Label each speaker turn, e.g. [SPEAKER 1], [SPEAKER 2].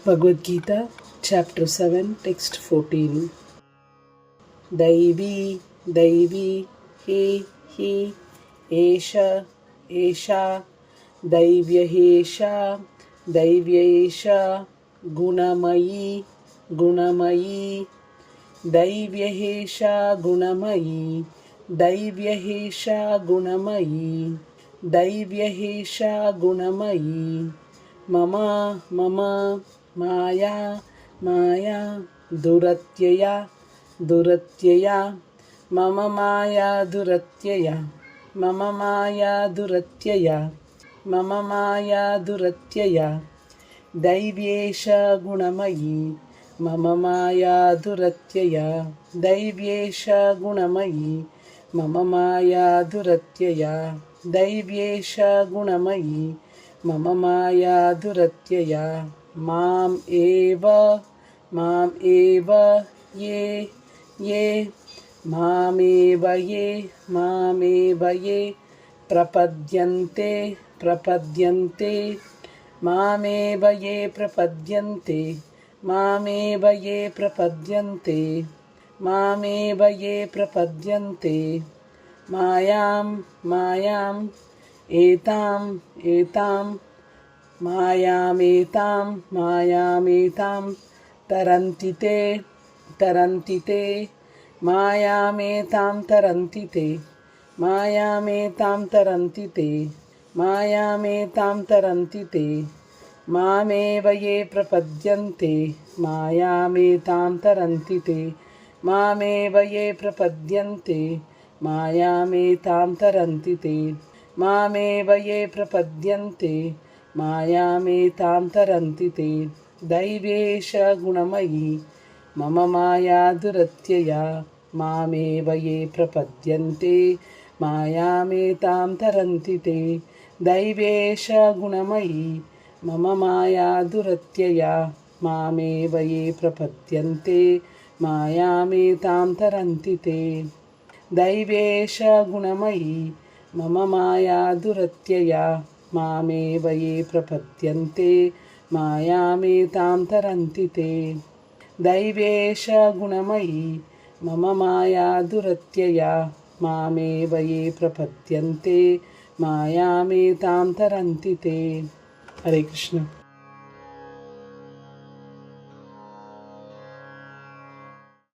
[SPEAKER 1] Bhagavad Gita, Chapter 7, Text 14. Daivi, Daivi, He, Esha, Esha, Daivya Esha, Gunamayi, Gunamayi, Daivya Esha, Gunamayi, Daivya Esha, Gunamayi, Daivya Esha, Gunamayi, Mama, Maya, Duratyaya, Mama Maya Duratyaya, Mama Maya Duratyaya, Mama Maya Duratyaya, Daivyesha Gunamayi, Mama Maya Duratyaya, Daivyesha Gunamayi, Mama Maya Duratyaya, Daivyesha Gunamayi, Mama Maya Duratyaya, Mam Eva, Ye, Mam Eva Ye, Prapadyante, Mam Eva Ye Prapadyante, Mam Eva Ye Prapadyante, Mam Eva Ye Prapadyante, Mayam, Etam, Mayametam, Tarantite, Mayametam Tarantite, Mayametam Tarantite, Mayametam Tarantite, Mameva Ye Prapadyante, Mayametam Tarantite, Mameva Ye Prapadyante, Mayametam Tarantite, Mameva Ye Prapadyante, Mayametam Tarantite, Daivesha Gunamayi, Mama Maya Duratyaya, Mameva Ye Prapadyante, Mayametam Tarantite, Daivesha Gunamayi, Mama Maya Duratyaya, Mameva Ye Prapadyante, Mayametam Tarantite, Daivesha Gunamayi, Mama Maya Duratyaya, Mameva Ye Prapadyante, Mayametam Tarantite, Daivesha Gunamayi, Mama Maya Duratyaya, Mameva Ye Prapadyante, Mayametam Tarantite. Hare Krishna.